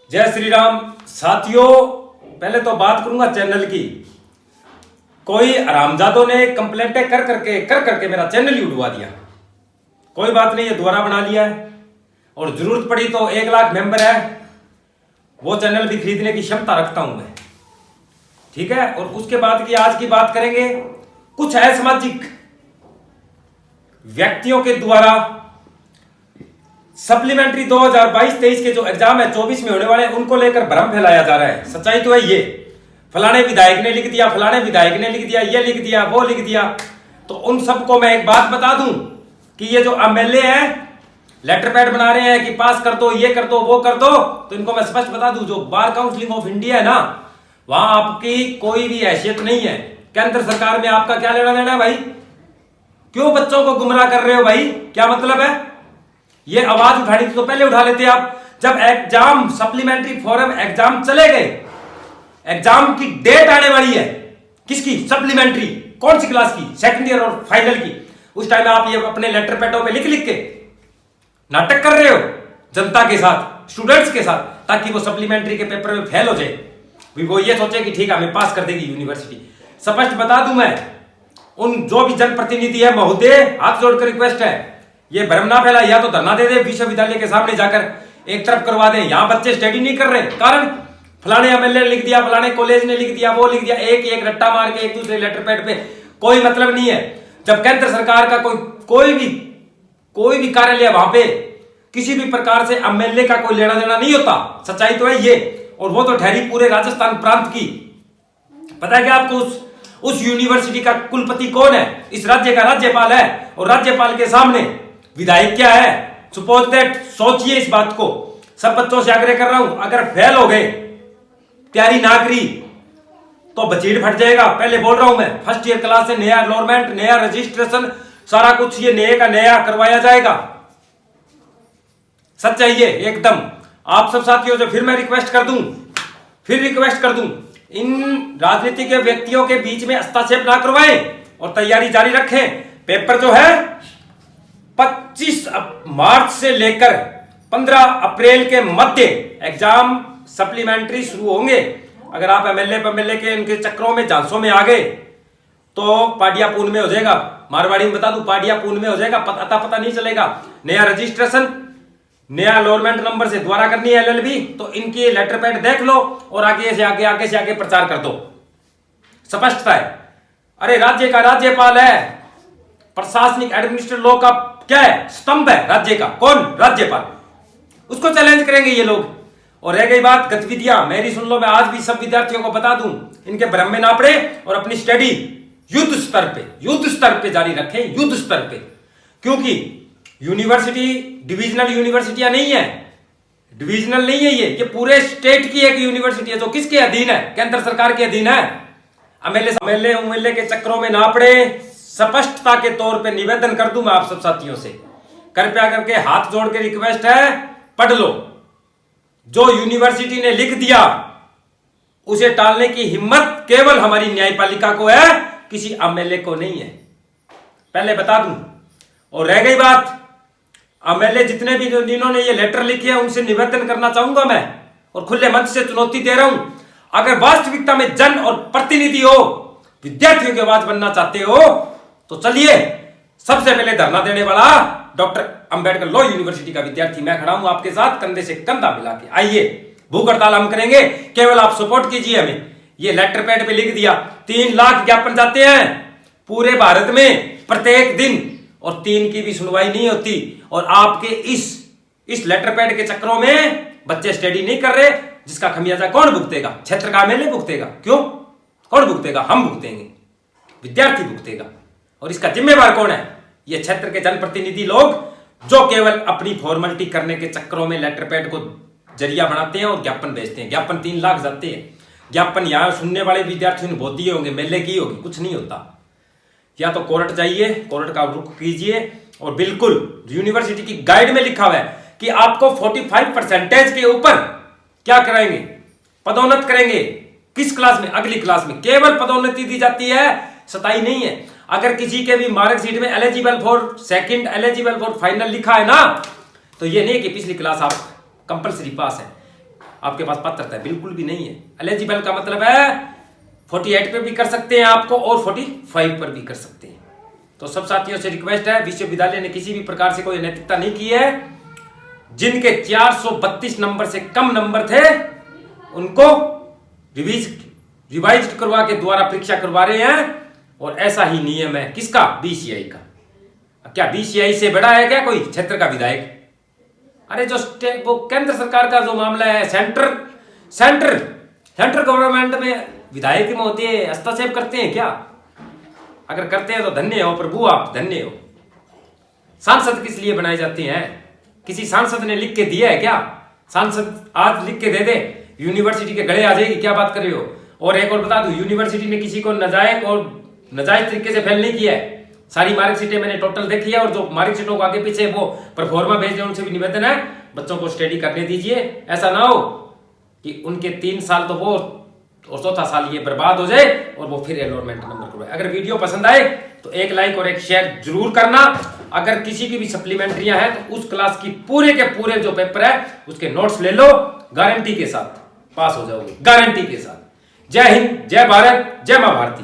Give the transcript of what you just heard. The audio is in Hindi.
जय श्री राम साथियों। पहले तो बात करूंगा चैनल की। कोई हरामजादों ने कंप्लेंटें कर करके मेरा चैनल ही उड़वा दिया। कोई बात नहीं, ये दोबारा बना लिया है और जरूरत पड़ी तो 1 लाख मेंबर है, वो चैनल भी खरीदने की क्षमता रखता हूं मैं, ठीक है। और उसके बाद की आज की बात करेंगे कुछ असामाजिक व्यक्तियों के द्वारा सप्लीमेंट्री 2022-23 के जो एग्जाम है 24 में होने वाले हैं उनको लेकर भ्रम फैलाया जा रहा है। सच्चाई तो है ये, फलाने विधायक ने लिख दिया, फलाने विधायक ने लिख दिया, ये लिख दिया, वो लिख दिया। तो उन सबको मैं एक बात बता दूं कि ये जो एमएलए हैं लेटर पैड बना रहे हैं कि पास कर दो, ये कर दो, वो कर दो, तो इनको मैं स्पष्ट बता दूं, जो बार काउंसिल ऑफ इंडिया है ना, वहां आपकी कोई भी हैसियत नहीं है। केंद्र सरकार में आपका क्या लेना देना है भाई? क्यों बच्चों को गुमराह कर रहे हो भाई? क्या मतलब है? ये आवाज उठानी थी तो पहले उठा लेते आप। जब एग्जाम सप्लीमेंट्री फॉरम एग्जाम चले गए, एग्जाम की डेट आने वाली है, किसकी? सप्लीमेंट्री। कौन सी क्लास की? सेकंड ईयर और फाइनल की। उस टाइम आप ये अपने लेटर पैडों पे लिख लिख के नाटक कर रहे हो जनता के साथ, स्टूडेंट्स के साथ, ताकि वो सप्लीमेंट्री के पेपर में फेल हो जाए, वो ये सोचे कि ठीक है हमें पास कर देगी यूनिवर्सिटी। स्पष्ट बता दूं मैं, उन जो भी जनप्रतिनिधि है महोदय, हाथ जोड़कर रिक्वेस्ट है, ये भ्रम ना फैला, या तो धरना दे दे विश्वविद्यालय के सामने जाकर, एक तरफ करवा दें। यहां बच्चे स्टडी नहीं कर रहे, कारण फलाने एमएलए ने लिख दिया, फलाने कॉलेज ने लिख दिया, वो लिख दिया, एक रट्टा मार के एक दूसरे लेटर पैड पे। कोई मतलब नहीं है। जब केंद्र सरकार का कोई भी कार्यालय वहां पे किसी भी प्रकार से एमएलए का कोई लेना देना नहीं होता। सच्चाई तो है ये। और वो तो ठहरी पूरे राजस्थान प्रांत की। पता है क्या आपको उस यूनिवर्सिटी का कुलपति कौन है? इस राज्य का राज्यपाल है। और राज्यपाल के सामने विधायक क्या है? सपोज दैट, सोचिए इस बात को। सब बच्चों से आग्रह कर रहा हूं, अगर फेल हो गए, तैयारी ना करी, तो बचीड़ फट जाएगा। पहले बोल रहा हूं मैं, फर्स्ट ईयर क्लास से नया एनरोलमेंट, नया रजिस्ट्रेशन, सारा कुछ ये नए का नया करवाया जाएगा। सच चाहिए एकदम। आप सब साथियों से फिर मैं रिक्वेस्ट कर दूं, इन राजनीतिक व्यक्तियों के बीच में हस्तक्षेप ना करवाएं और तैयारी जारी रखें। पेपर जो है 25 मार्च से लेकर 15 अप्रैल के मध्य एग्जाम सप्लीमेंट्री शुरू होंगे। अगर आप एमएलए के इनके चक्रों में, झांसों में आ गए तो पाडिया पून में हो जाएगा। मारवाड़ी में बता दूं, पाडिया पून में हो जाएगा, पता नहीं चलेगा। नया रजिस्ट्रेशन, नया एनरोलमेंट नंबर से द्वारा करनी है एलएलबी, तो इनकी लेटर पैड देख लो और आगे से आगे प्रचार कर दो। स्पष्टता है। अरे राज्य का राज्यपाल है, प्रशासनिक एडमिनिस्ट्रेटिव लॉ का क्या है? स्तंभ है राज्य का। कौन? राज्यपाल। उसको चैलेंज करेंगे ये लोग। और रह गई बात गतिविधियां, मेरी सुन लो, मैं आज भी सब विद्यार्थियों को बता दूं, इनके भ्रम में ना पड़े और अपनी स्टडी युद्ध स्तर पे जारी रखें, युद्ध स्तर पे। क्योंकि यूनिवर्सिटी डिविजनल यूनिवर्सिटियां नहीं है, डिविजनल नहीं है ये पूरे स्टेट की एक यूनिवर्सिटी है, जो किसके अधीन है? केंद्र सरकार के अधीन है। एमएलए के चक्रों में ना पड़े। स्पष्टता के तौर पे निवेदन कर दूं मैं आप सब साथियों से, कृपया करके हाथ जोड़ के रिक्वेस्ट है, पढ़ लो। जो यूनिवर्सिटी ने लिख दिया उसे टालने की हिम्मत केवल हमारी न्यायपालिका को है, किसी एमएलए को नहीं है, पहले बता दूं। और रह गई बात, एमएलए जितने भी जिन्होंने ये लेटर लिखे हैं उनसे निवेदन करना चाहूंगा मैं, और खुले मंच से चुनौती दे रहा हूं, अगर वास्तविकता में जन और प्रतिनिधि हो, विद्यार्थियों की आवाज बनना चाहते हो, तो चलिए। सबसे पहले धरना देने वाला डॉक्टर अंबेडकर लॉ यूनिवर्सिटी का विद्यार्थी मैं खड़ा हूं आपके साथ, कंधे से कंधा मिला के। आइए, भूख हड़ताल हम करेंगे, केवल आप सपोर्ट कीजिए हमें। ये लेटर पैड पे लिख दिया, 3 लाख ज्ञापन जाते हैं पूरे भारत में प्रत्येक दिन, और 3 की भी सुनवाई नहीं होती। और आपके इस लेटर पैड के चक्रों में बच्चे स्टडी नहीं कर रहे, जिसका खमियाजा कौन भुगतेगा? क्षेत्र का एमएलए भुगतेगा। क्यों? कौन भुगतेगा? हम भुगतेंगे, विद्यार्थी भुगतेगा। और इसका जिम्मेवार कौन है? ये क्षेत्र के जनप्रतिनिधि लोग, जो केवल अपनी फॉर्मेलिटी करने के चक्रों में लेटर पैड को जरिया बनाते हैं और ज्ञापन भेजते हैं। ज्ञापन 3 लाख जाते हैं। ज्ञापन यहां सुनने वाले विद्यार्थियों ने बहुत दिए होंगे, मेले की होगी, कुछ नहीं होता। या तो कोर्ट जाइए, कोर्ट का रुख कीजिए। और बिल्कुल यूनिवर्सिटी की गाइड में लिखा हुआ है कि आपको 45% के ऊपर क्या कराएंगे? पदोन्नत करेंगे। किस क्लास में? अगली क्लास में। केवल पदोन्नति दी जाती है, सताई नहीं है। अगर किसी के भी मार्कशीट में eligible for second, eligible for final लिखा है ना, तो ये नहीं कि पिछली क्लास आप कंपलसरी पास है। आपके पास पात्रता है, बिल्कुल भी नहीं है। एलिजिबल का मतलब है 48 पे भी कर सकते हैं आपको और 45 पर भी कर सकते हैं। तो सब साथियों से रिक्वेस्ट है, विश्वविद्यालय ने किसी भी प्रकार से कोई अनैतिकता नहीं की है। जिनके 432 नंबर से कम नंबर थे उनको रिवाइज करवा के द्वारा परीक्षा करवा रहे हैं, और ऐसा ही नियम है किसका? बीसीआई का। क्या बीसीआई से बड़ा है क्या कोई क्षेत्र का विधायक? अरे जो वो केंद्र सरकार का जो मामला है, सेंट्रल गवर्नमेंट में विधायक महोदय हस्तक्षेप करते हैं क्या? अगर करते हैं तो धन्य हो प्रभु, आप धन्य हो। सांसद किस लिए बनाए जाते हैं? किसी सांसद ने लिख के दिया है क्या? सांसद आज लिख के दे दे, यूनिवर्सिटी के गले आ जाएगी, क्या बात कर रहे हो? और एक और बता दूं, यूनिवर्सिटी ने किसी को नाजायज तरीके से फेल नहीं किया है। सारी मार्कशीटें मैंने टोटल देखी है, और जो मार्कशीटों को आगे पीछे वो परफॉर्मा भेज रहे हैं उनसे भी निवेदन है बच्चों को स्टडी करने दीजिए। ऐसा ना हो कि उनके 3 साल तो वो और चौथा साल ये बर्बाद हो जाए और वो फिर एनरोलमेंट नंबर करवाए। अगर वीडियो पसंद आए तो एक लाइक और एक शेयर जरूर करना। अगर किसी की भी सप्लीमेंट्रियां हैं तो उस क्लास की पूरे के पूरे जो पेपर है उसके नोट्स ले लो, गारंटी के साथ पास हो जाओगे, गारंटी के साथ। जय हिंद, जय भारत, जय मां भारती।